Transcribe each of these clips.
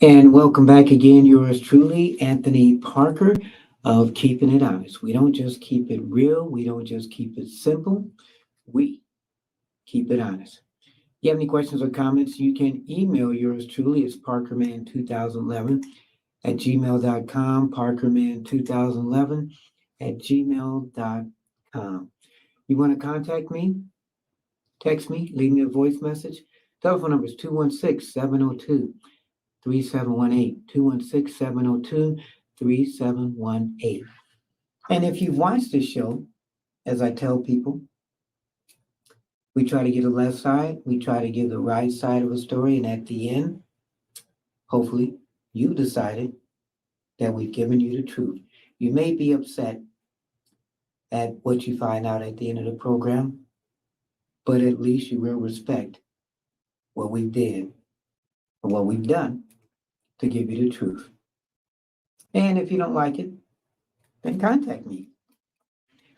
And welcome back again, yours truly, Anthony Parker of Keeping It Honest. We don't just keep it real, we don't just keep it simple, we keep it honest. If you have any questions or comments, you can email yours truly. It's parkerman2011 at gmail.com, parkerman2011 at gmail.com. You want to contact me? Text me, leave me a voice message. Telephone number is 216 702 3718, 216 702 3718. And if you've watched this show, as I tell people, we try to get the left side, we try to give the right side of a story, and at the end, hopefully, you decided that we've given you the truth. You may be upset at what you find out at the end of the program, but at least you will respect what we did or what we've done to give you the truth. And if you don't like it, then contact me.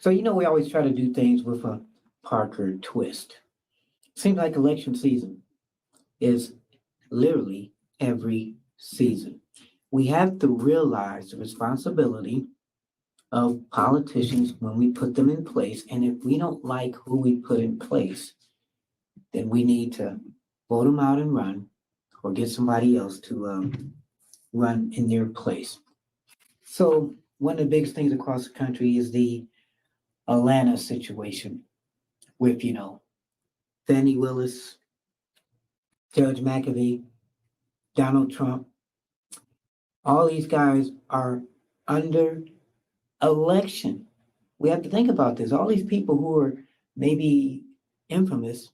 So, we always try to do things with a Parker twist. Seems like election season is literally every season. We have to realize the responsibility of politicians when we put them in place. And if we don't like who we put in place, then we need to vote them out and run or get somebody else to run in their place. So one of the biggest things across the country is the Atlanta situation with, Fannie Willis, Judge McAfee, Donald Trump. All these guys are under election. We have to think about this. All these people who are maybe infamous,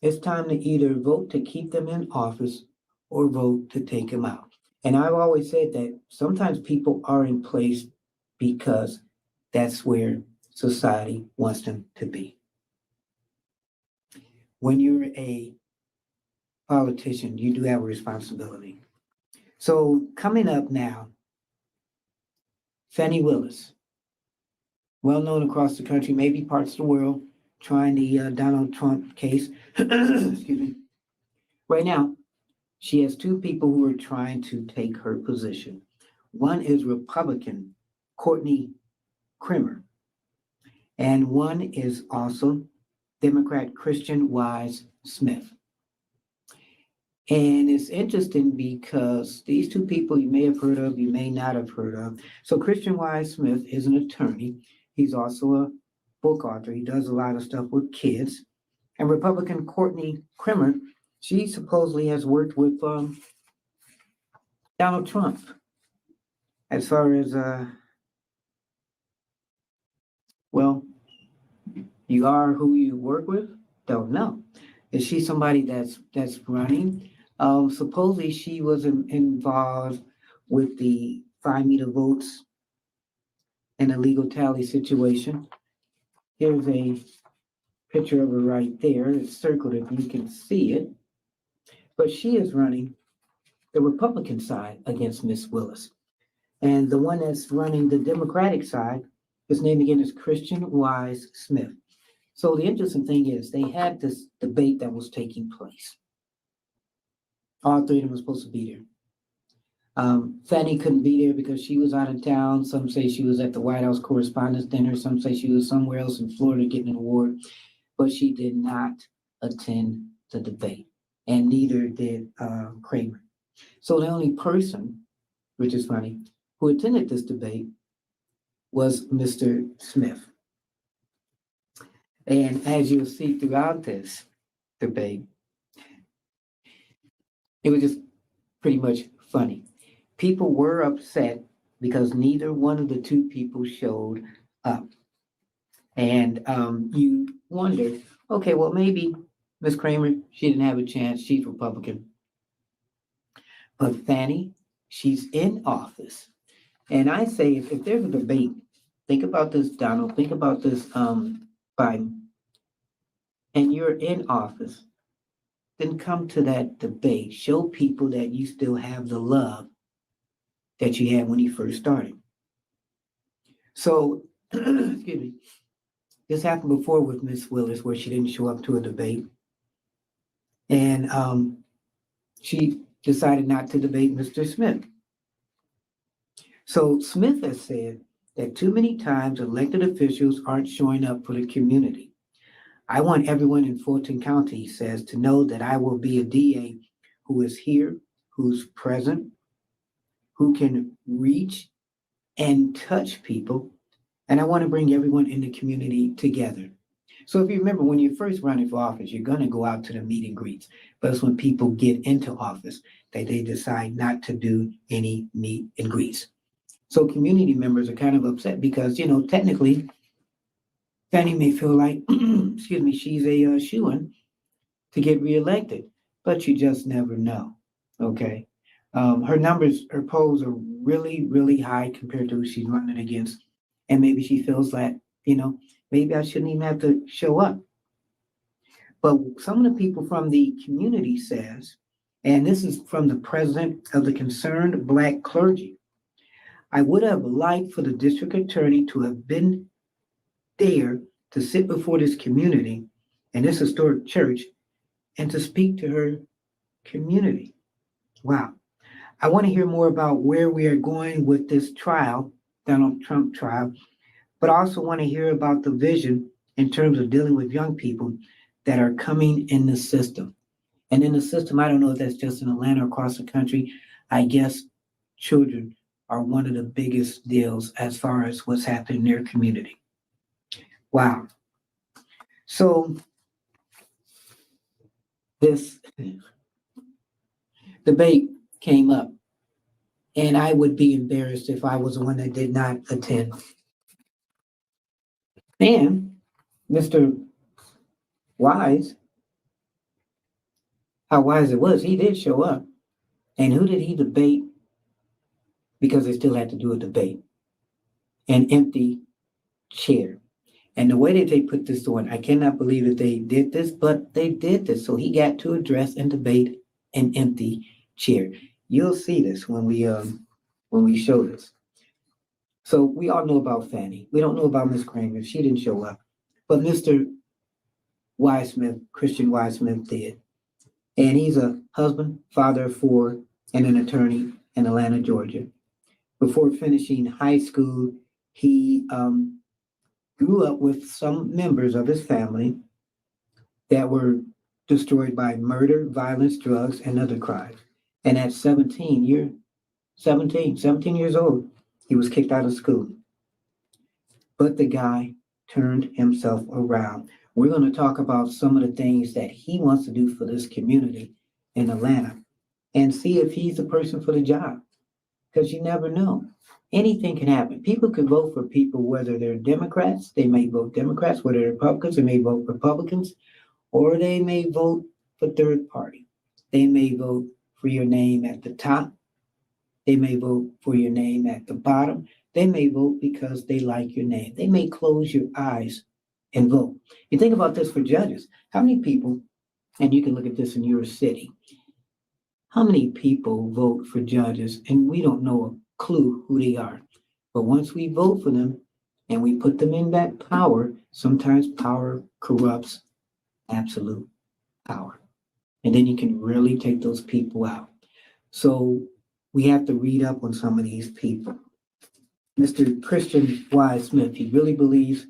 it's time to either vote to keep them in office or vote to take them out. And I've always said that sometimes people are in place because that's where society wants them to be. When you're a politician, you do have a responsibility. So coming up now, Fanni Willis, well known across the country, maybe parts of the world, trying the Donald Trump case. Excuse me. Right now, she has two people who are trying to take her position. One is Republican Courtney Creamer, and one is also Democrat Christian Wise Smith. And it's interesting because these two people you may have heard of, you may not have heard of. So Christian Wise Smith is an attorney. He's also a book author. He does a lot of stuff with kids. And Republican Courtney Creamer, she supposedly has worked with Donald Trump as far as, well, you are who you work with? Don't know. Is she somebody that's running? Supposedly she was involved with the 5 meter votes and a legal tally situation. Here's a picture of her right there. It's circled if you can see it. But she is running the Republican side against Miss Willis. And the one that's running the Democratic side, his name again is Christian Wise Smith. So the interesting thing is they had this debate that was taking place. All three of them were supposed to be there. Fanny couldn't be there because she was out of town. Some say she was at the White House Correspondents' Dinner. Some say she was somewhere else in Florida getting an award. But she did not attend the debate, and neither did Creamer. So the only person, which is funny, who attended this debate was Mr. Smith. And as you'll see throughout this debate, it was just pretty much funny. People were upset because neither one of the two people showed up. And you wonder, okay, well, maybe Miss Creamer, she didn't have a chance. She's Republican. But Fanny, she's in office. And I say, if there's a debate, think about this, Donald, think about this, Biden, and you're in office, then come to that debate. Show people that you still have the love that you had when you first started. So, excuse me, this happened before with Miss Willis, where she didn't show up to a debate. And she decided not to debate Mr. Smith. So Smith has said that too many times elected officials aren't showing up for the community. I want everyone in Fulton County, he says, to know that I will be a DA who is here, who's present, who can reach and touch people. And I want to bring everyone in the community together. So if you remember, when you're first running for office, you're going to go out to the meet and greets. But it's when people get into office that they decide not to do any meet and greets. So community members are kind of upset because, technically, Fannie may feel like, excuse me, she's a shoo-in to get reelected, but you just never know. Okay. Her numbers, her polls are really, really high compared to who she's running against. And maybe she feels like, you know, maybe I shouldn't even have to show up. But some of the people from the community says, and this is from the president of the Concerned Black Clergy, I would have liked for the district attorney to have been there to sit before this community and this historic church and to speak to her community. Wow. I want to hear more about where we are going with this trial, Donald Trump trial, but I also want to hear about the vision in terms of dealing with young people that are coming in the system. And in the system, I don't know if that's just in Atlanta or across the country. I guess children are one of the biggest deals as far as what's happening in their community. Wow. So this debate came up, and I would be embarrassed if I was the one that did not attend. And Mr. Wise, how wise it was, he did show up. And who did he debate? Because they still had to do a debate. An empty chair. And the way that they put this on, I cannot believe that they did this, but they did this. So he got to address and debate an empty chair. You'll see this when we show this. So we all know about Fanny. We don't know about Miss Kramer. She didn't show up. But Mr. Smith, Christian Smith, did. And he's a husband, father of four, and an attorney in Atlanta, Georgia. Before finishing high school, he grew up with some members of his family that were destroyed by murder, violence, drugs, and other crimes. And at 17 years old, he was kicked out of school. But the guy turned himself around. We're going to talk about some of the things that he wants to do for this community in Atlanta and see if he's the person for the job. Because you never know. Anything can happen. People can vote for people, whether they're Democrats, they may vote Democrats, whether they're Republicans, they may vote Republicans, or they may vote for third party. They may vote for your name at the top. They may vote for your name at the bottom. They may vote because they like your name. They may close your eyes and vote. You think about this for judges. How many people, and you can look at this in your city, how many people vote for judges and we don't know a clue who they are? But once we vote for them and we put them in that power, sometimes power corrupts absolute power. And then you can really take those people out. So we have to read up on some of these people. Mr. Christian Smith, he really believes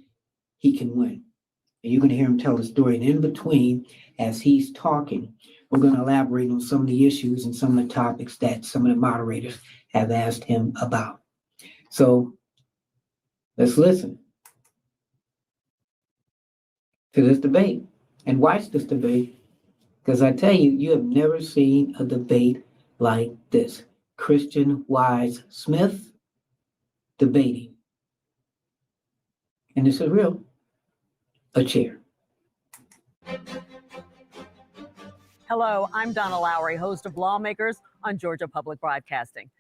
he can win. And you're going to hear him tell the story. And in between, as he's talking, we're going to elaborate on some of the issues and some of the topics that some of the moderators have asked him about. So let's listen to this debate and watch this debate, because I tell you, you have never seen a debate like this. Christian Smith debating. And this is real. A chair. Hello, I'm Donna Lowry, host of Lawmakers on Georgia Public Broadcasting.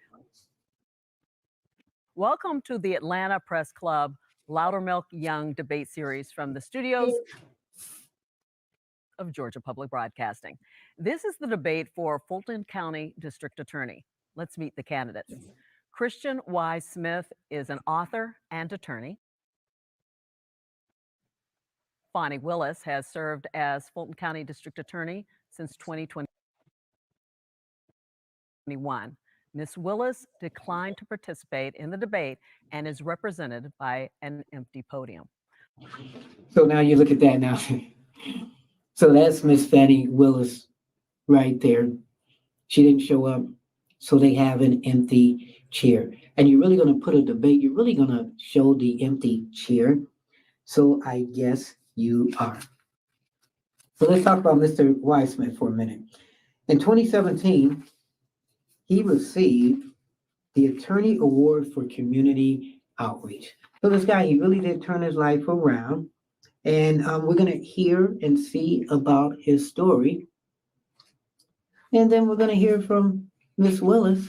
Welcome to the Atlanta Press Club Loudermilk Young debate series from the studios of Georgia Public Broadcasting. This is the debate for Fulton County District Attorney. Let's meet the candidates. Christian Smith is an author and attorney. Fanni Willis has served as Fulton County District Attorney since 2020. Ms. Willis declined to participate in the debate and is represented by an empty podium. So now you look at that now. So that's Miss Fanni Willis right there. She didn't show up, so they have an empty chair. And you're really going to put a debate, you're really going to show the empty chair. So I guess you are. So let's talk about Mr. Weissman for a minute. In 2017, he received the Attorney Award for Community Outreach. So this guy, he really did turn his life around. And we're going to hear and see about his story. And then we're going to hear from Miss Willis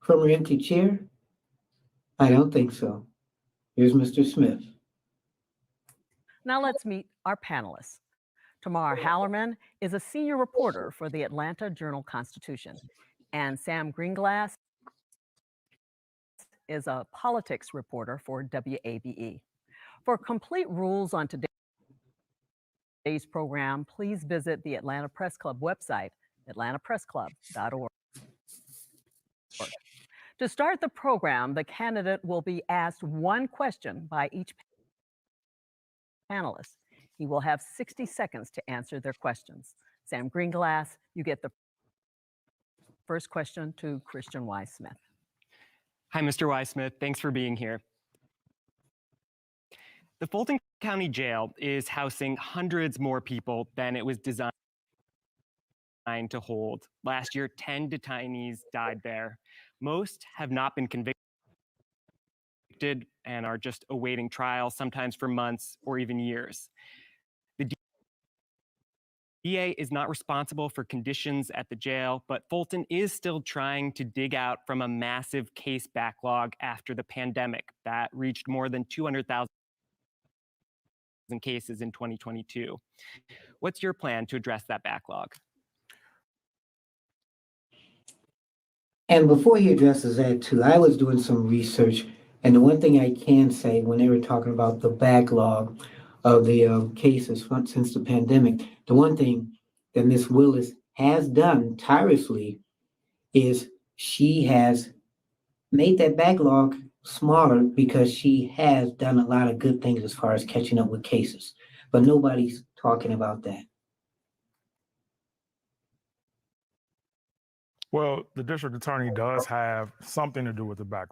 from her empty chair. I don't think so. Here's Mr. Smith. Now let's meet our panelists. Tamar Hallerman is a senior reporter for the Atlanta Journal-Constitution, and Sam Greenglass is a politics reporter for WABE. For complete rules on today's program, please visit the Atlanta Press Club website, atlantapressclub.org. To start the program, the candidate will be asked one question by each panelist. He will have 60 seconds to answer their questions. Sam Greenglass, you get the first question to Christian Y. Smith. Hi, Mr. Y. Smith. Thanks for being here. The Fulton County Jail is housing hundreds more people than it was designed to hold. Last year, 10 detainees died there. Most have not been convicted and are just awaiting trial, sometimes for months or even years. The DA is not responsible for conditions at the jail, but Fulton is still trying to dig out from a massive case backlog after the pandemic that reached more than 200,000 cases in 2022. What's your plan to address that backlog? And before he addresses that too, I was doing some research, and the one thing I can say when they were talking about the backlog of the cases since the pandemic, the one thing that Miss Willis has done tirelessly is she has made that backlog smaller because she has done a lot of good things as far as catching up with cases. But nobody's talking about that. Well, the district attorney does have something to do with the backlog,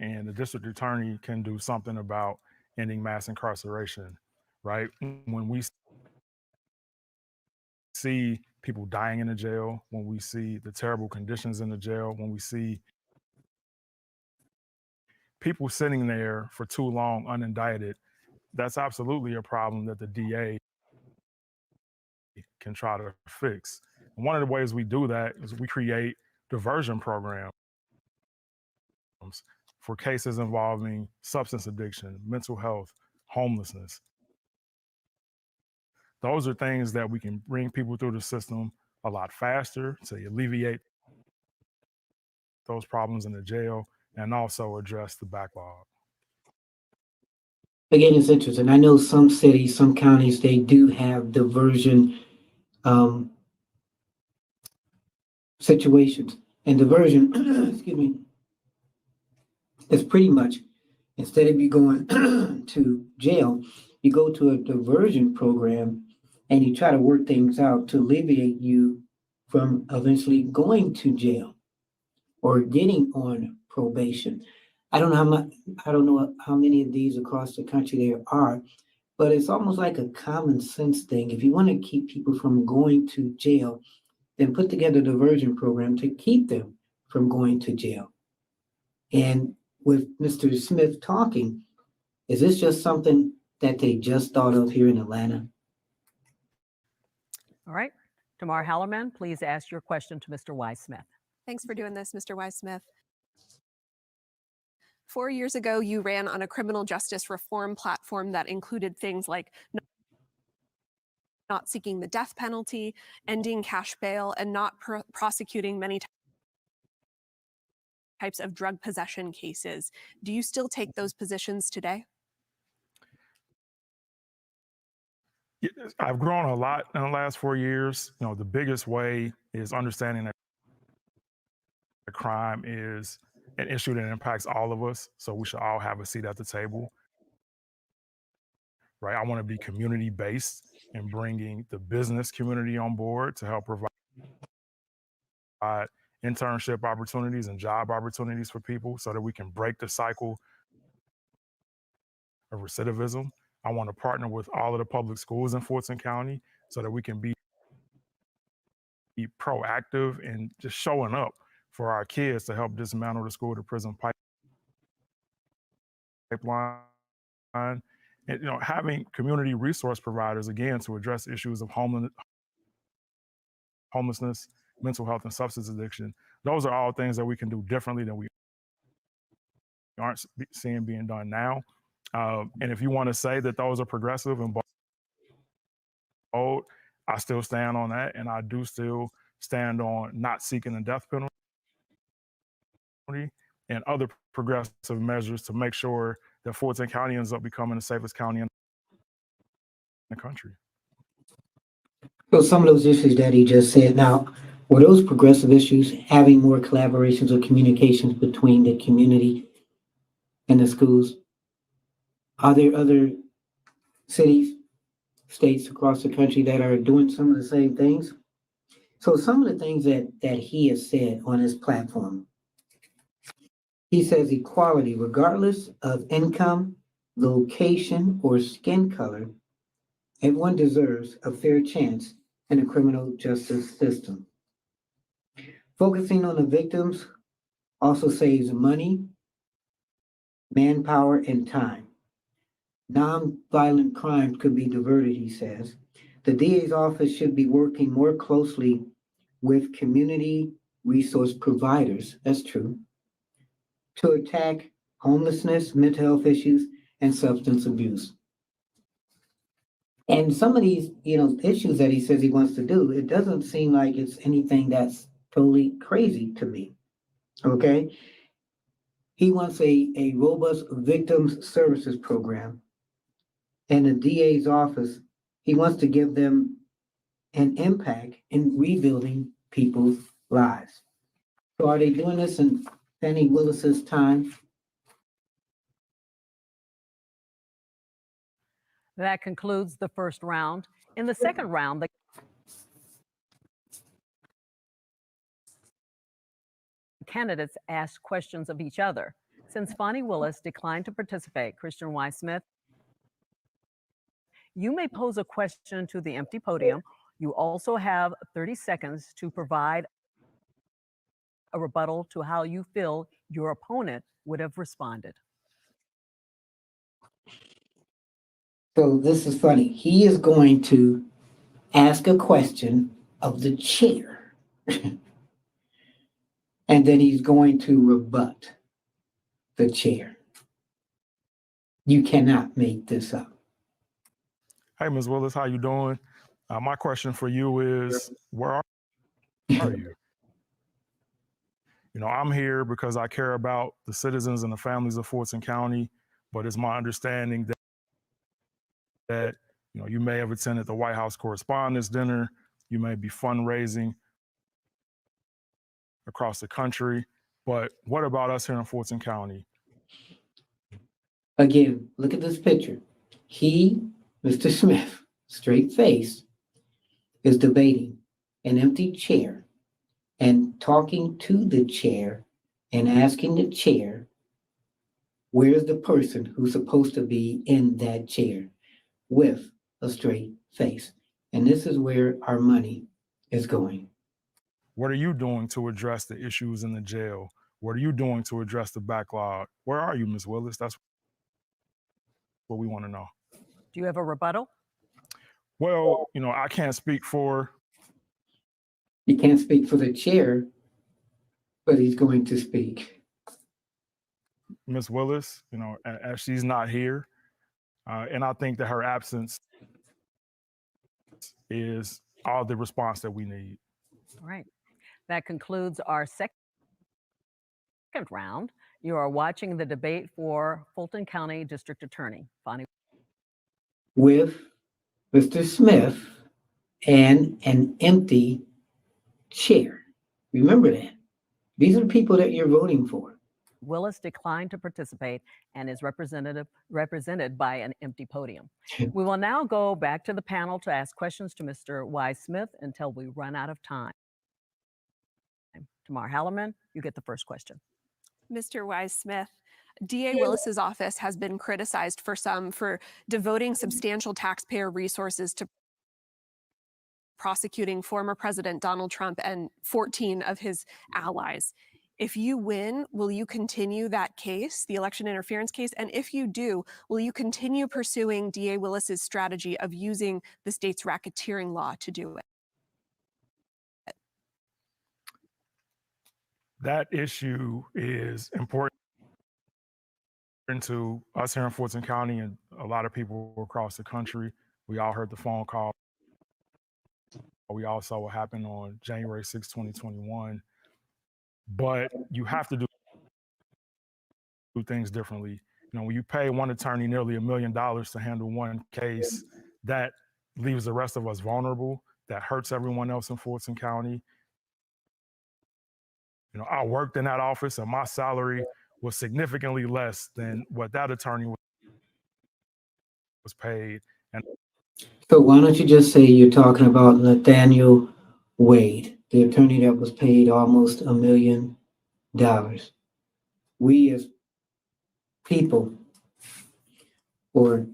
and the district attorney can do something about ending mass incarceration, right? When we see people dying in the jail, when we see the terrible conditions in the jail, when we see people sitting there for too long unindicted, that's absolutely a problem that the DA can try to fix. And one of the ways we do that is we create diversion programs for cases involving substance addiction, mental health, homelessness. Those are things that we can bring people through the system a lot faster to alleviate those problems in the jail and also address the backlog. Again, it's interesting. I know some cities, some counties, they do have diversion situations. And diversion, excuse me, is pretty much, instead of you going to jail, you go to a diversion program and you try to work things out to alleviate you from eventually going to jail or getting on probation. I don't know how much, I don't know how many of these across the country there are, but it's almost like a common sense thing. If you want to keep people from going to jail, then put together a diversion program to keep them from going to jail. And with Mr. Smith talking, is this just something that they just thought of here in Atlanta? All right. Tamar Hallerman, please ask your question to Mr. Y. Smith. Thanks for doing this, Mr. Y. Smith. 4 years ago, you ran on a criminal justice reform platform that included things like not seeking the death penalty, ending cash bail, and not prosecuting many types of drug possession cases. Do you still take those positions today? I've grown a lot in the last 4 years. The biggest way is understanding that crime is an issue that impacts all of us. So we should all have a seat at the table, right? I want to be community based and bringing the business community on board to help provide internship opportunities and job opportunities for people so that we can break the cycle of recidivism. I want to partner with all of the public schools in Fulton County so that we can be proactive and just showing up for our kids to help dismantle the school to prison pipeline. And having community resource providers again to address issues of homelessness, mental health, and substance addiction. Those are all things that we can do differently than we aren't seeing being done now. And if you want to say that those are progressive and bold, I still stand on that, and I do still stand on not seeking the death penalty and other progressive measures to make sure that Fulton County ends up becoming the safest county in the country. So some of those issues that he just said, now, were those progressive issues having more collaborations or communications between the community and the schools? Are there other cities, states across the country that are doing some of the same things? So some of the things that he has said on his platform, he says equality, regardless of income, location, or skin color, everyone deserves a fair chance in the criminal justice system. Focusing on the victims also saves money, manpower, and time. Nonviolent crimes could be diverted, he says. The DA's office should be working more closely with community resource providers, that's true, to attack homelessness, mental health issues, and substance abuse. And some of these, issues that he says he wants to do, it doesn't seem like it's anything that's totally crazy to me. Okay? He wants a robust victims services program. And the DA's office, he wants to give them an impact in rebuilding people's lives. So are they doing this in Fannie Willis's time? That concludes the first round. In the second round, the candidates asked questions of each other. Since Fanni Willis declined to participate, Christian Y. Smith, you may pose a question to the empty podium. You also have 30 seconds to provide a rebuttal to how you feel your opponent would have responded. So this is funny. He is going to ask a question of the chair. And then he's going to rebut the chair. You cannot make this up. Hey, Ms. Willis, how you doing? My question for you is, where are you? I'm here because I care about the citizens and the families of Fulton County, but it's my understanding that you may have attended the White House Correspondents' Dinner, you may be fundraising across the country, but what about us here in Fulton County? Again, look at this picture. He, Mr. Smith, straight face, is debating an empty chair and talking to the chair and asking the chair, where's the person who's supposed to be in that chair, with a straight face. And this is where our money is going. What are you doing to address the issues in the jail? What are you doing to address the backlog? Where are you, Ms. Willis? That's what we want to know. Do you have a rebuttal? Well, I can't speak for. He can't speak for the chair, but he's going to speak. Ms. Willis, as she's not here, and I think that her absence is all the response that we need. All right. That concludes our second round. You are watching the debate for Fulton County District Attorney, Fanni. With Mr. Smith and an empty chair. Remember that. These are the people that you're voting for. Willis declined to participate and is represented by an empty podium. We will now go back to the panel to ask questions to Mr. Wise Smith until we run out of time. Tamar Hallerman, you get the first question. Mr. Wise Smith, DA Willis's office has been criticized for devoting substantial taxpayer resources to prosecuting former President Donald Trump and 14 of his allies. If you win, will you continue that case, the election interference case? And if you do, will you continue pursuing DA Willis's strategy of using the state's racketeering law to do it? That issue is important to us here in Fulton County and a lot of people across the country. We all heard the phone call. We all saw what happened on January 6, 2021. But you have to do things differently. You know, when you pay one attorney nearly $1 million to handle one case, that leaves the rest of us vulnerable. That hurts everyone else in Fulton County. You know, I worked in that office and my salary was significantly less than what that attorney was paid. And So why don't you just say you're talking about Nathaniel Wade, the attorney that was paid almost $1 million. We as people, or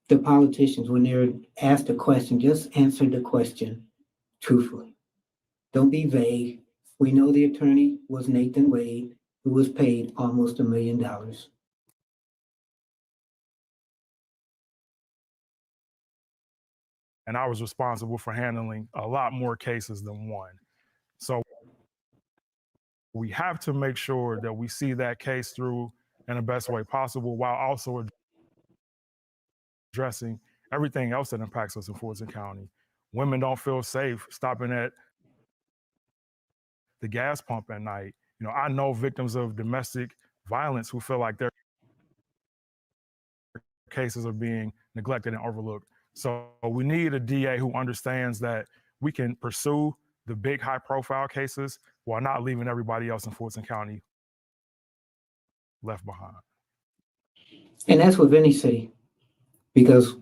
the politicians, when they're asked a question, just answer the question truthfully. Don't be vague. We know the attorney was Nathan Wade, who was paid almost $1 million. and I was responsible for handling a lot more cases than one. So we have to make sure that we see that case through in the best way possible while also addressing everything else that impacts us in Fulton County. Women don't feel safe stopping at the gas pump at night. You know, I know victims of domestic violence who feel like their cases are being neglected and overlooked. So we need a DA who understands that we can pursue the big high profile cases while not leaving everybody else in Fulton County left behind. And that's with any city, because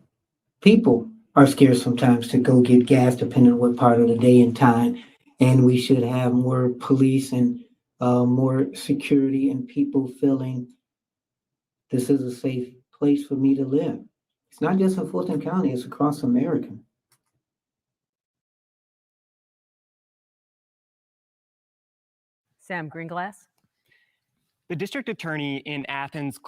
people are scared sometimes to go get gas depending on what part of the day and time. And we should have more police and more security and people feeling this is a safe place for me to live. It's not just in Fulton County, it's across America. Sam Greenglass. The district attorney in Athens,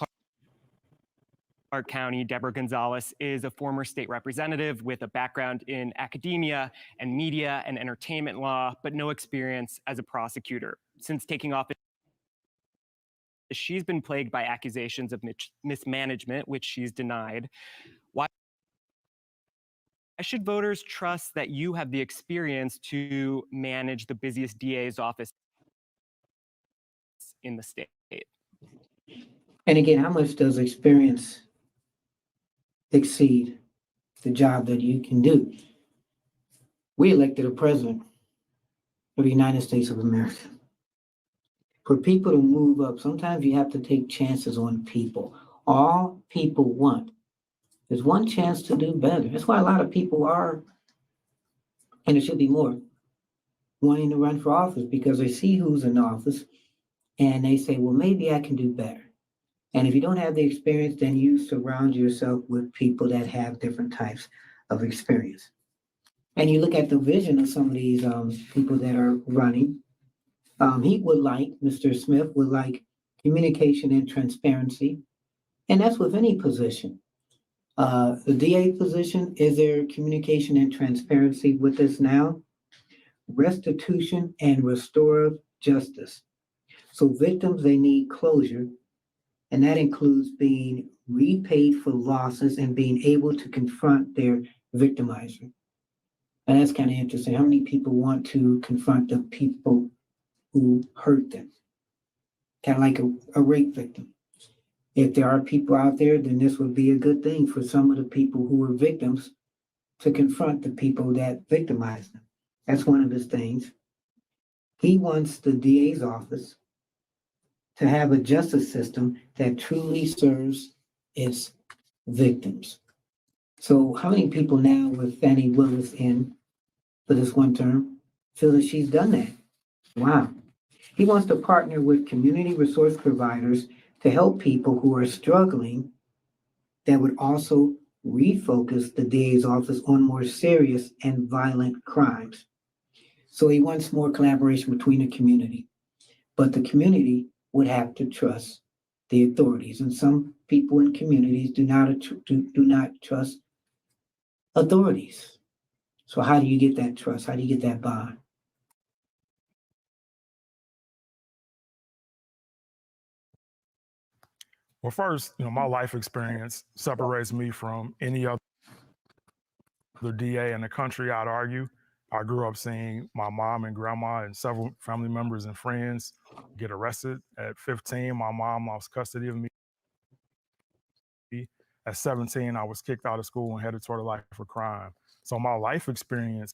Clark County, Deborah Gonzalez, is a former state representative with a background in academia and media and entertainment law, but no experience as a prosecutor. Since taking office, she's been plagued by accusations of mismanagement, which she's denied. Why should voters trust that you have the experience to manage the busiest DA's office in the state? And again, how much does experience exceed the job that you can do? We elected a president of the United States of America. For people to move up, sometimes you have to take chances on people. All people want is one chance to do better. That's why a lot of people are, and it should be more, wanting to run for office, because they see who's in office and they say, well, maybe I can do better. And if you don't have the experience, then you surround yourself with people that have different types of experience. And you look at the vision of some of these people that are running. Mr. Smith would like communication and transparency. And that's with any position. The DA position, is there communication and transparency with us now? Restitution and restorative justice. So victims, they need closure. And that includes being repaid for losses and being able to confront their victimizer. And that's kind of interesting. How many people want to confront the people who hurt them? Kind of like a rape victim. If there are people out there, then this would be a good thing for some of the people who were victims to confront the people that victimize them. That's one of his things. He wants the DA's office to have a justice system that truly serves its victims. So, how many people now with Fannie Willis in for this one term feel that she's done that? Wow. He wants to partner with community resource providers to help people who are struggling that would also refocus the DA's office on more serious and violent crimes. So he wants more collaboration between the community, but the community would have to trust the authorities. And some people in communities do not trust authorities. So how do you get that trust? How do you get that bond? Well, first, my life experience separates me from any other DA in the country, I'd argue. I grew up seeing my mom and grandma and several family members and friends get arrested. At 15, my mom lost custody of me. At 17, I was kicked out of school and headed toward a life for crime. So my life experience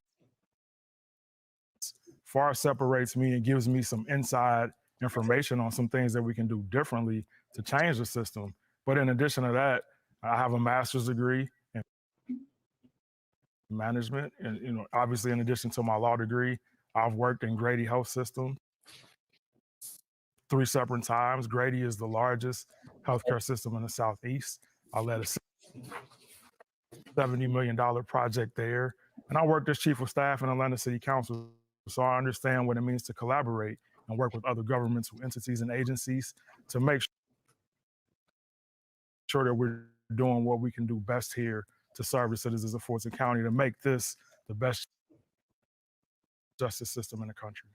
far separates me and gives me some inside information on some things that we can do differently to change the system. But in addition to that, I have a master's degree in management. And obviously, in addition to my law degree, I've worked in Grady Health System 3 separate times. Grady is the largest healthcare system in the Southeast. I led a $70 million project there. And I worked as chief of staff in Atlanta City Council. So I understand what it means to collaborate and work with other governments, entities, and agencies to make sure that we're doing what we can do best here to serve the citizens of Fulton County to make this the best justice system in the country.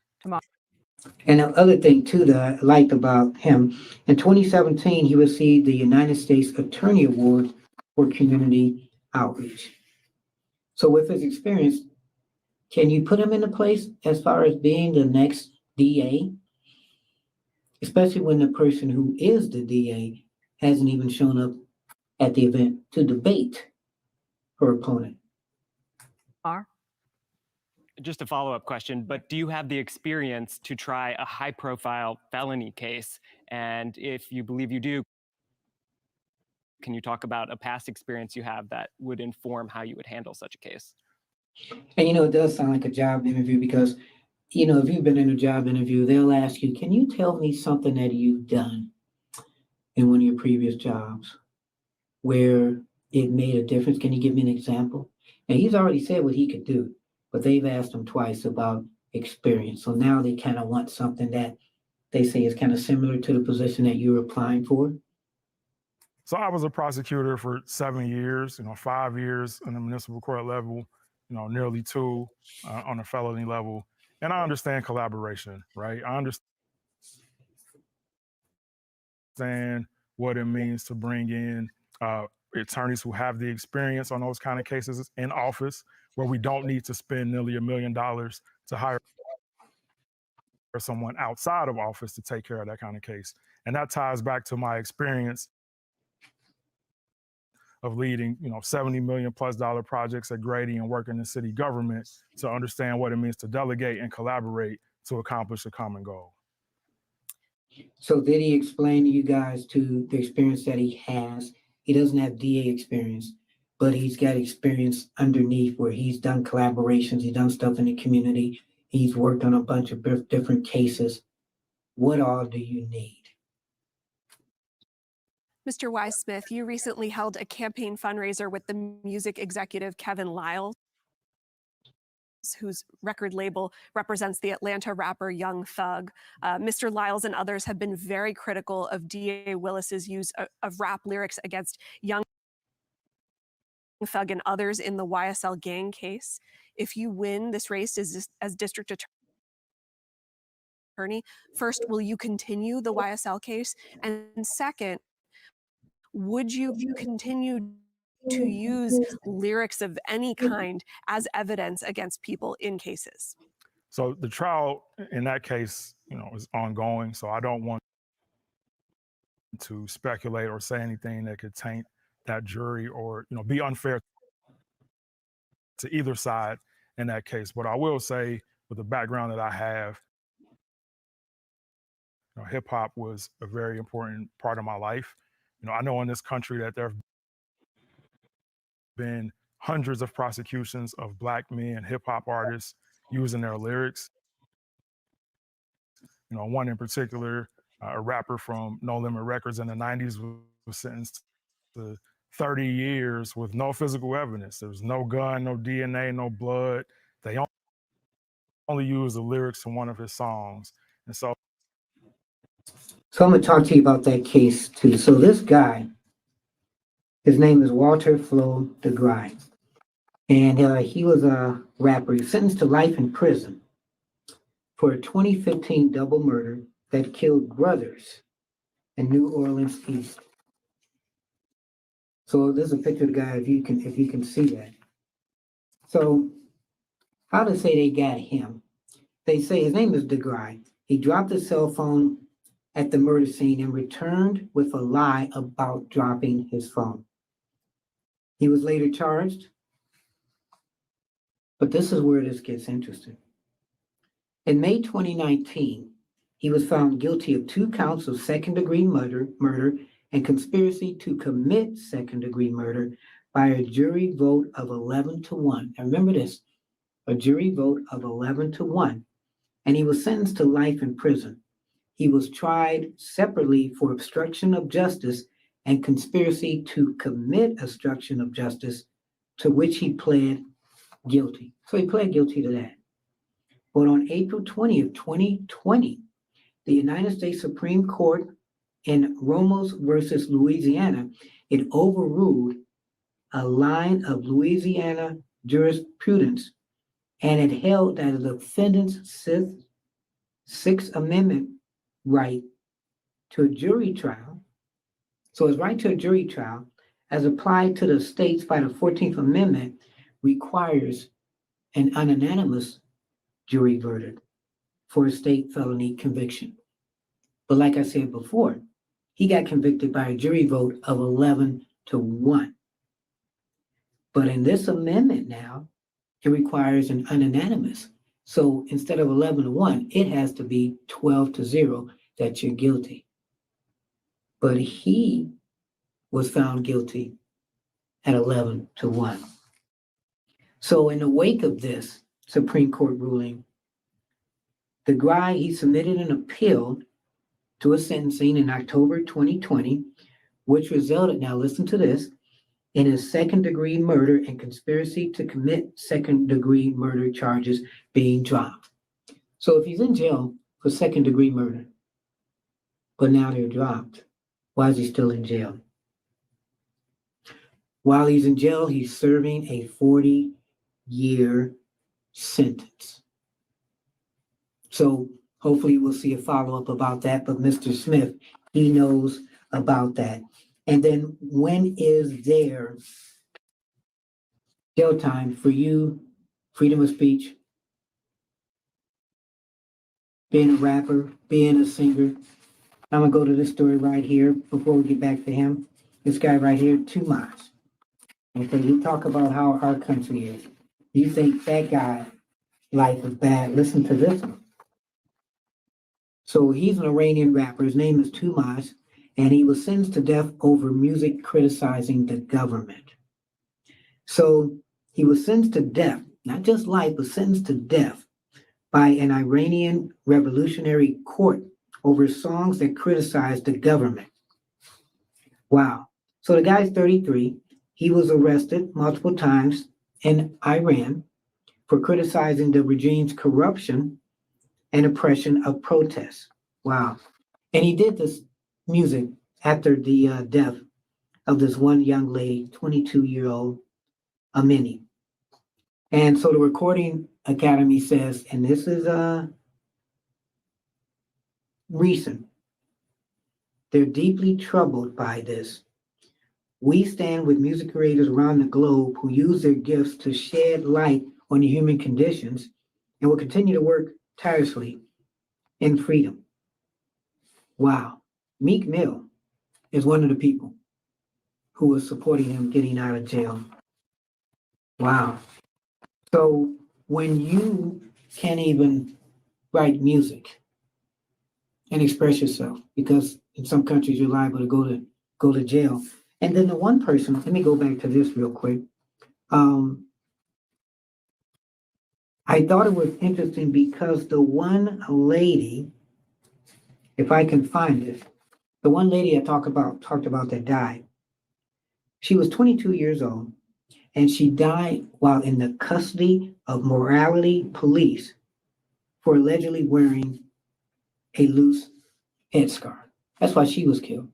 And the other thing too that I liked about him, in 2017, he received the United States Attorney Award for community outreach. So with his experience, can you put him in a place as far as being the next DA? Especially when the person who is the DA hasn't even shown up at the event to debate her opponent. Just a follow-up question, but do you have the experience to try a high-profile felony case? And if you believe you do, can you talk about a past experience you have that would inform how you would handle such a case? And it does sound like a job interview because, if you've been in a job interview, they'll ask you, can you tell me something that you've done in one of your previous jobs where it made a difference? Can you give me an example? And he's already said what he could do, but they've asked him twice about experience. So now they kind of want something that they say is kind of similar to the position that you're applying for. So I was a prosecutor for 7 years, 5 years on the municipal court level, nearly 2 on the felony level. And I understand collaboration, right? I understand what it means to bring in attorneys who have the experience on those kind of cases in office, where we don't need to spend nearly $1 million to hire someone outside of office to take care of that kind of case. And that ties back to my experience of leading, $70 million plus projects at Grady and working in city government to understand what it means to delegate and collaborate to accomplish a common goal. So did he explain to you guys to the experience that he has? He doesn't have DA experience, but he's got experience underneath where he's done collaborations, he's done stuff in the community, he's worked on a bunch of different cases. What all do you need? Mr. Wise-Smith, you recently held a campaign fundraiser with the music executive Kevin Liles, whose record label represents the Atlanta rapper Young Thug. Mr. Liles and others have been very critical of DA Willis's use of rap lyrics against Young Thug and others in the YSL gang case. If you win this race as district attorney, first, will you continue the YSL case? And second, would you continue to use lyrics of any kind as evidence against people in cases? So the trial in that case, is ongoing. So I don't want to speculate or say anything that could taint that jury or, be unfair to either side in that case. But I will say, with the background that I have, hip hop was a very important part of my life. I know in this country that there have been hundreds of prosecutions of Black men, hip hop artists using their lyrics. One in particular, a rapper from No Limit Records in the 90s was sentenced to 30 years with no physical evidence. There was no gun, no DNA, no blood. They only used the lyrics from one of his songs. And so I'm going to talk to you about that case too. So this guy, his name is Walter Flo DeGry, and he was a rapper. He was sentenced to life in prison for a 2015 double murder that killed brothers in New Orleans East. So there's a picture of the guy, if you can see that. So how to say they got him? They say his name is DeGry. He dropped his cell phone at the murder scene and returned with a lie about dropping his phone. He was later charged, but this is where this gets interesting. In May 2019, he was found guilty of 2 counts of second-degree murder and conspiracy to commit second-degree murder by a jury vote of 11-1. Now remember this, a jury vote of 11-1, and he was sentenced to life in prison. He was tried separately for obstruction of justice and conspiracy to commit obstruction of justice, to which he pled guilty. So he pled guilty to that. But on April 20th, 2020, the United States Supreme Court in Ramos versus Louisiana, it overruled a line of Louisiana jurisprudence, and it held that the defendant's Sixth Amendment right to a jury trial, so his right to a jury trial, as applied to the states by the 14th Amendment, requires an unanimous jury verdict for a state felony conviction. But like I said before, he got convicted by a jury vote of 11-1. But in this amendment now, it requires an unanimous. So instead of 11-1, it has to be 12-0 that you're guilty. But he was found guilty at 11-1. So in the wake of this Supreme Court ruling, DeGry, he submitted an appeal to a sentencing in October 2020, which resulted, now listen to this, in his second-degree murder and conspiracy to commit second-degree murder charges being dropped. So if he's in jail for second-degree murder, but now they're dropped, why is he still in jail? While he's in jail, he's serving a 40-year sentence. So hopefully we'll see a follow-up about that, but Mr. Smith, he knows about that. And then when is there jail time for you, freedom of speech, being a rapper, being a singer? I'm gonna go to this story right here before we get back to him. This guy right here, Tumas. Okay, he talk about how our country is. You think that guy life is bad? Listen to this one. So he's an Iranian rapper. His name is Tumas, and he was sentenced to death over music criticizing the government. So he was sentenced to death, not just life, but sentenced to death by an Iranian revolutionary court over songs that criticized the government. Wow. So the guy's 33. He was arrested multiple times in Iran for criticizing the regime's corruption and oppression of protests. Wow. And he did this music after the death of this one young lady, 22-year-old Amini. And so the Recording Academy says, and this is recent, they're deeply troubled by this. We stand with music creators around the globe who use their gifts to shed light on the human conditions and will continue to work tirelessly in freedom. Wow. Meek Mill is one of the people who was supporting him getting out of jail. Wow. So when you can't even write music and express yourself, because in some countries you're liable to go to jail. And then the one person, let me go back to this real quick. Um, I thought it was interesting because the one lady, if I can find it, the one lady I talked about that died, she was 22 years old, and she died while in the custody of morality police for allegedly wearing a loose headscarf. That's why she was killed.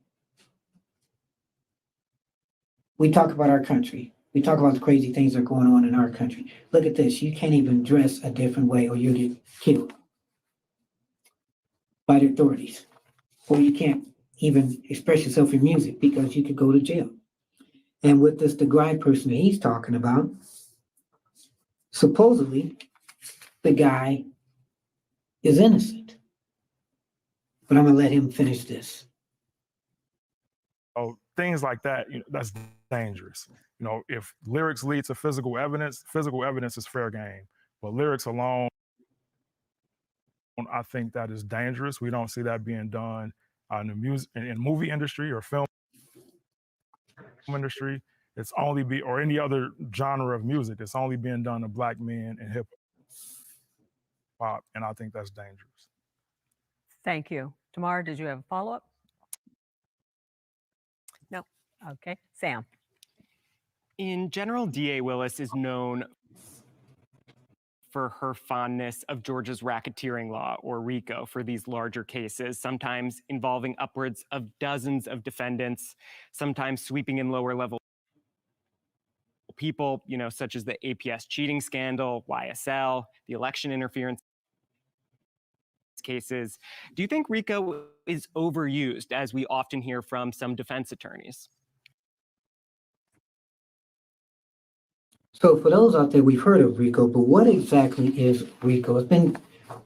We talk about our country. We talk about the crazy things that are going on in our country. Look at this. You can't even dress a different way or you'll get killed by the authorities. Or you can't even express yourself in music because you could go to jail. And with this the guy person that he's talking about, supposedly the guy is innocent. But I'm gonna let him finish this. So things like that, that's dangerous. If lyrics lead to physical evidence is fair game. But lyrics alone, I think that is dangerous. We don't see that being done in the music, in movie industry or film industry. It's only or any other genre of music. It's only being done to black men in hip hop, and I think that's dangerous. Thank you. Tamara, did you have a follow-up? No. Okay. Sam. In general, DA Willis is known for her fondness of Georgia's racketeering law, or RICO, for these larger cases, sometimes involving upwards of dozens of defendants, sometimes sweeping in lower level people, such as the APS cheating scandal, YSL, the election interference cases. Do you think RICO is overused, as we often hear from some defense attorneys? So for those out there, we've heard of RICO, but what exactly is RICO? It's been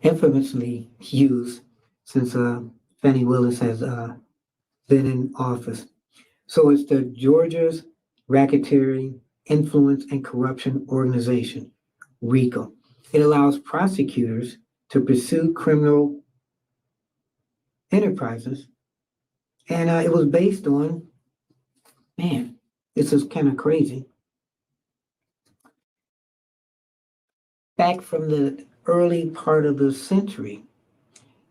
infamously used since Fanni Willis has been in office. So it's the Georgia's Racketeering, Influence, and Corruption Organization, RICO. It allows prosecutors to pursue criminal enterprises, and it was based on, man, this is kind of crazy. Back from the early part of the century,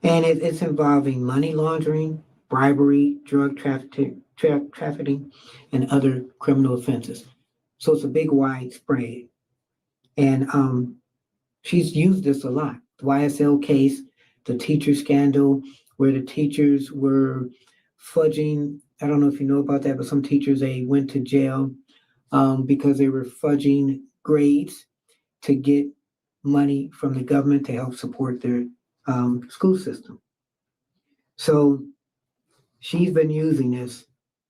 and it's involving money laundering, bribery, drug trafficking, and other criminal offenses. So it's a big widespread. And she's used this a lot. The YSL case, the teacher scandal, where the teachers were fudging. I don't know if you know about that, but some teachers, they went to jail because they were fudging grades to get money from the government to help support their school system. So she's been using this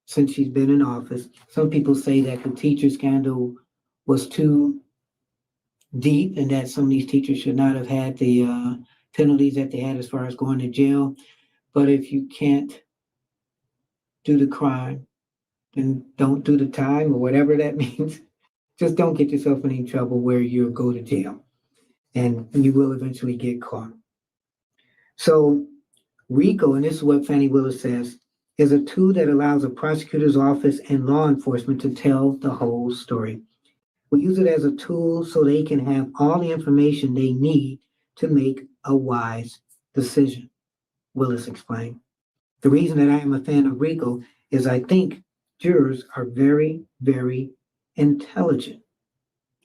since she's been in office. Some people say that the teacher scandal was too deep and that some of these teachers should not have had the penalties that they had as far as going to jail. But if you can't do the crime, then don't do the time or whatever that means. Just don't get yourself in any trouble where you'll go to jail and you will eventually get caught. So RICO, and this is what Fanni Willis says, is a tool that allows a prosecutor's office and law enforcement to tell the whole story. We use it as a tool so they can have all the information they need to make a wise decision, Willis explained. The reason that I am a fan of RICO is I think jurors are very, very intelligent.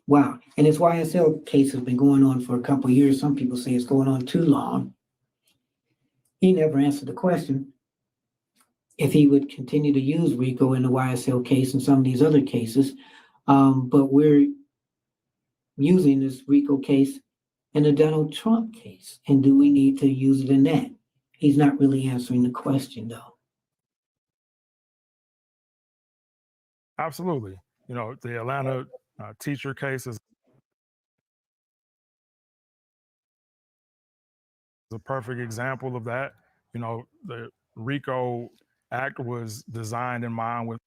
Wow. And this YSL case has been going on for a couple of years. Some people say it's going on too long. He never answered the question if he would continue to use RICO in the YSL case and some of these other cases. But we're using this RICO case in the Donald Trump case. And do we need to use it in that? He's not really answering the question, though. Absolutely. The Atlanta teacher case is a perfect example of that. The RICO Act was designed in mind with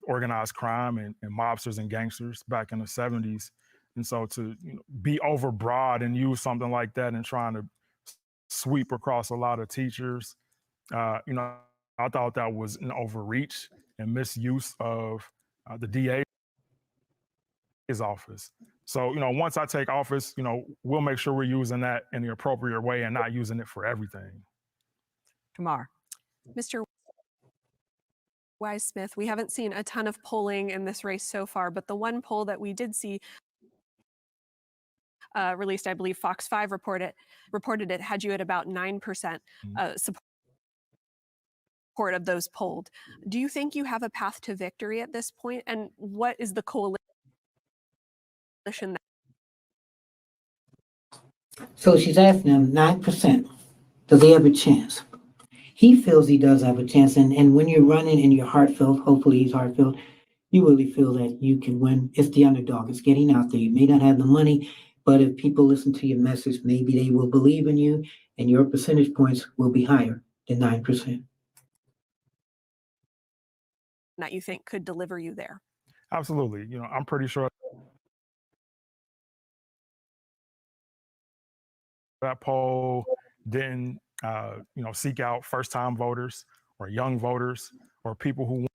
organized crime and mobsters and gangsters back in the 70s. And so to be overbroad and use something like that and trying to sweep across a lot of teachers, I thought that was an overreach and misuse of the DA's office. So, once I take office, we'll make sure we're using that in the appropriate way and not using it for everything. Tamar. Mr. Wise-Smith, we haven't seen a ton of polling in this race so far, but the one poll that we did see released, I believe Fox 5 reported it, had you at about 9% support of those polled. Do you think you have a path to victory at this point? And what is the coalition that? So she's asking him 9%. Does he have a chance? He feels he does have a chance. And when you're running and you're heartfelt, hopefully he's heartfelt, you really feel that you can win. It's the underdog. It's getting out there. You may not have the money, but if people listen to your message, maybe they will believe in you and your percentage points will be higher than 9%. That you think could deliver you there? Absolutely. I'm pretty sure that poll didn't, seek out first-time voters or young voters or people who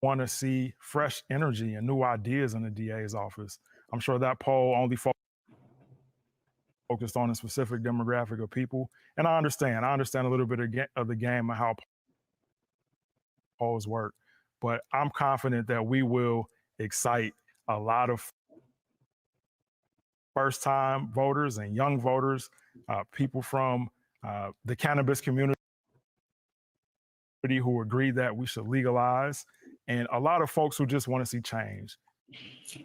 want to see fresh energy and new ideas in the DA's office. I'm sure that poll only focused on a specific demographic of people. And I understand a little bit of the game and how polls work. But I'm confident that we will excite a lot of first-time voters and young voters, people from the cannabis community who agree that we should legalize, and a lot of folks who just want to see change.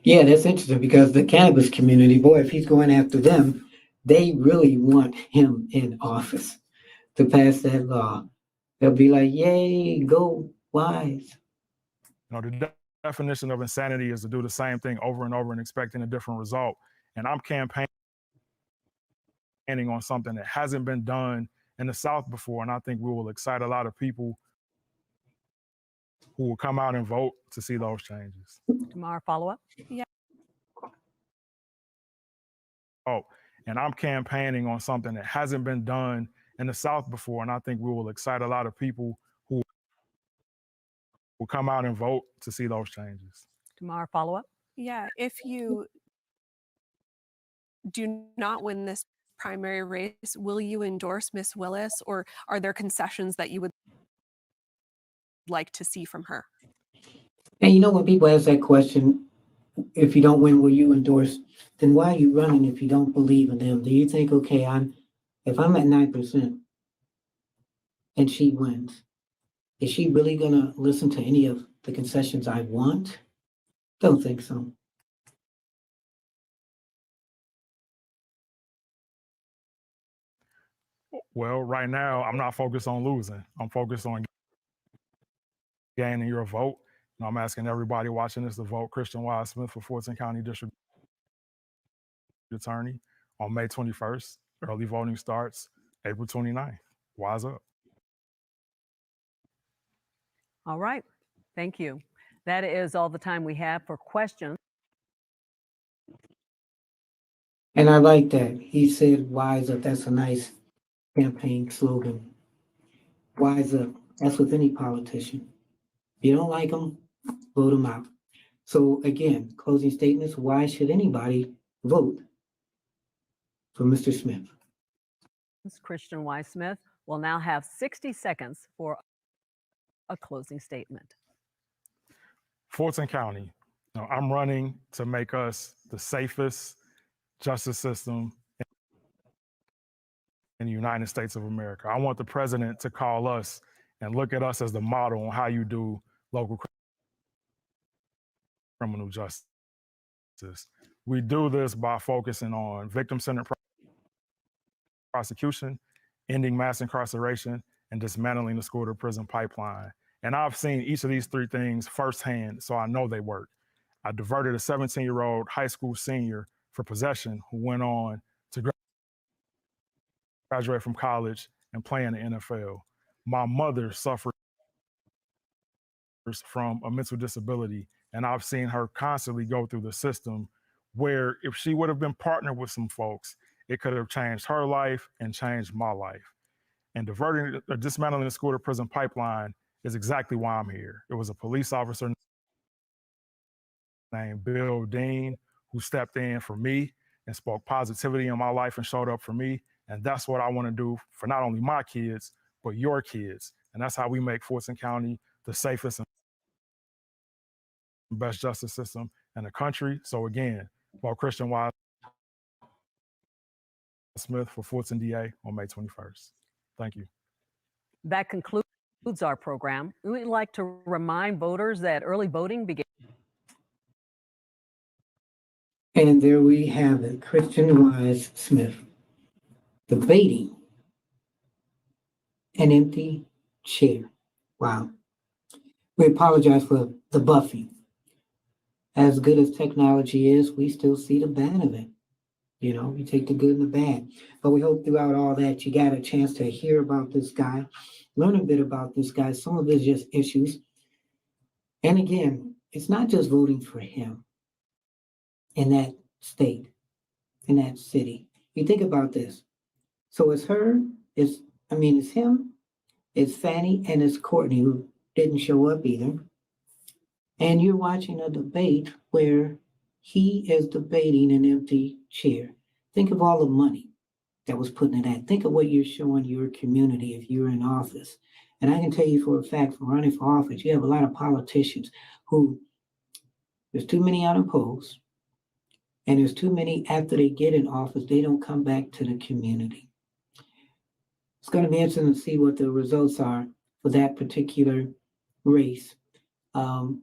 Yeah, that's interesting because the cannabis community, boy, if he's going after them, they really want him in office to pass that law. They'll be like, yay, go Wise. The definition of insanity is to do the same thing over and over and expecting a different result. And I'm campaigning on something that hasn't been done in the South before. And I think we will excite a lot of people who will come out and vote to see those changes. Tamar, follow up? Yeah. Oh, and I'm campaigning on something that hasn't been done in the South before. And I think we will excite a lot of people who will come out and vote to see those changes. Tamar, follow up? Yeah, if you do not win this primary race, will you endorse Miss Willis, or are there concessions that you would like to see from her? And when people ask that question, if you don't win, will you endorse? Then why are you running if you don't believe in them? Do you think, okay, if I'm at 9% and she wins, is she really gonna listen to any of the concessions I want? Don't think so. Well, right now, I'm not focused on losing. I'm focused on gaining your vote. And I'm asking everybody watching this to vote Christian Wise-Smith for Fulton County District Attorney on May 21st. Early voting starts April 29th. Wise up. All right. Thank you. That is all the time we have for questions. And I like that. He said, wise up. That's a nice campaign slogan. Wise up. That's with any politician. If you don't like them, vote them out. So again, closing statements. Why should anybody vote for Mr. Smith? Christian Wise-Smith will now have 60 seconds for a closing statement. Fulton County, I'm running to make us the safest justice system in the United States of America. I want the president to call us and look at us as the model on how you do local criminal justice. We do this by focusing on victim-centered prosecution, ending mass incarceration, and dismantling the school-to-prison pipeline. And I've seen each of these three things firsthand, so I know they work. I diverted a 17-year-old high school senior for possession who went on to graduate from college and play in the NFL. My mother suffers from a mental disability, And I've seen her constantly go through the system where if she would have been partnered with some folks, it could have changed her life and changed my life. And diverting or dismantling the school to prison pipeline is exactly why I'm here. It was a police officer named Bill Dean who stepped in for me and spoke positivity in my life and showed up for me. And that's what I want to do for not only my kids, but your kids. And that's how we make Fulton County the safest and best justice system in the country. So again, vote Christian Wise Smith for Fulton DA on May 21st. Thank you. That concludes our program. We'd like to remind voters that early voting begins. And there we have it, Christian Wise Smith, debating an empty chair. Wow. We apologize for the buffing. As good as technology is, we still see the bad of it. You know, we take the good and the bad. But we hope throughout all that you got a chance to hear about this guy, learn a bit about this guy, some of his just issues. And again, it's not just voting for him in that state, in that city. You think about this. So it's her, it's him, it's Fanni, and it's Courtney, who didn't show up either. And you're watching a debate where he is debating an empty chair. Think of all the money that was put in that. Think of what you're showing your community if you're in office. And I can tell you for a fact, from running for office, you have a lot of politicians who, there's too many unopposed, and there's too many after they get in office, they don't come back to the community. It's going to be interesting to see what the results are for that particular race.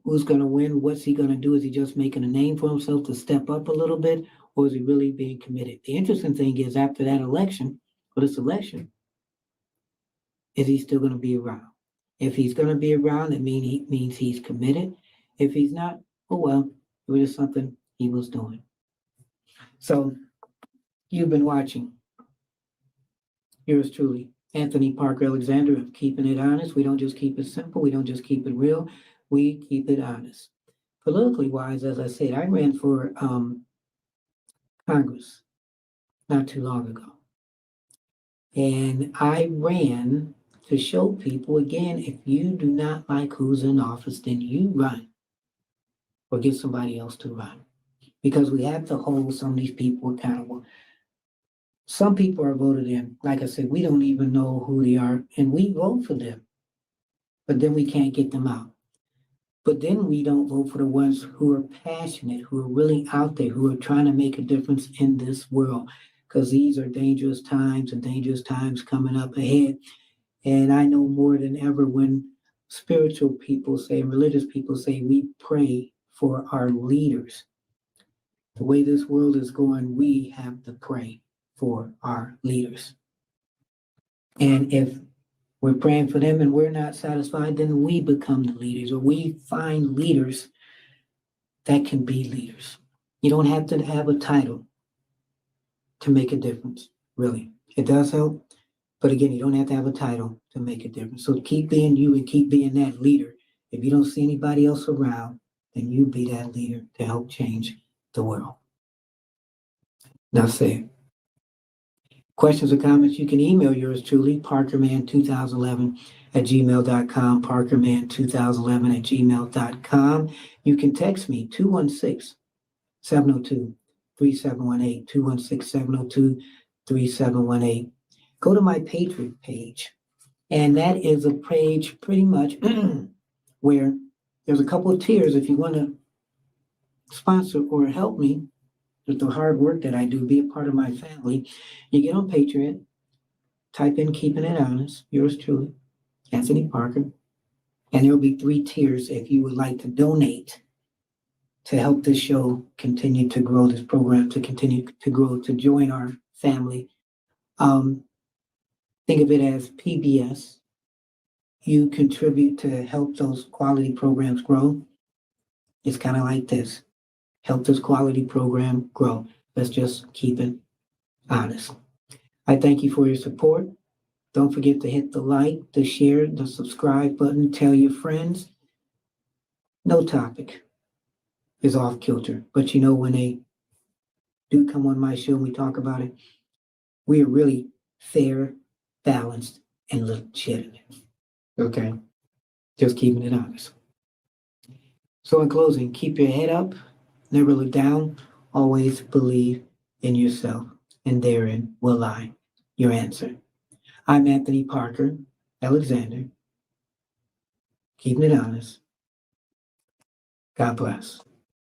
Who's going to win? What's he going to do? Is he just making a name for himself to step up a little bit, or is he really being committed? The interesting thing is, after that election, or this election, is he still going to be around? If he's going to be around, it means he's committed. If he's not, oh well, it was just something he was doing. So, you've been watching. Yours truly, Anthony Parker Alexander of Keeping It Honest. We don't just keep it simple. We don't just keep it real. We keep it honest. Politically wise, as I said, I ran for Congress not too long ago. And I ran to show people, again, if you do not like who's in office, then you run or get somebody else to run. Because we have to hold some of these people accountable. Some people are voted in. Like I said, we don't even know who they are, and we vote for them. But then we can't get them out. But then we don't vote for the ones who are passionate, who are really out there, who are trying to make a difference in this world. Because these are dangerous times and dangerous times coming up ahead. And I know more than ever when spiritual people say, religious people say, we pray for our leaders. The way this world is going, we have to pray for our leaders. And if we're praying for them and we're not satisfied, then we become the leaders, or we find leaders that can be leaders. You don't have to have a title to make a difference, really. It does help, but again, you don't have to have a title to make a difference. So keep being you and keep being that leader. If you don't see anybody else around, then you be that leader to help change the world. Now say, questions or comments, you can email yours truly, parkerman2011@gmail.com, parkerman2011@gmail.com. You can text me, 216-702-3718, 216-702-3718. Go to my Patreon page, and that is a page pretty much where there's a couple of tiers if you want to sponsor or help me with the hard work that I do, be a part of my family. You get on Patreon, type in Keeping It Honest, yours truly, Anthony Parker, and there'll be 3 tiers if you would like to donate to help this show continue to grow, this program to continue to grow, to join our family. Think of it as PBS. You contribute to help those quality programs grow. It's kind of like this. Help this quality program grow. Let's just keep it honest. I thank you for your support. Don't forget to hit the like, the share, the subscribe button. Tell your friends. No topic is off kilter. But you know, when they do come on my show and we talk about it, we are really fair, balanced, and legitimate. Okay? Just keeping it honest. So in closing, keep your head up, never look down, always believe in yourself, and therein will lie your answer. I'm Anthony Parker Alexander, keeping it honest. God bless.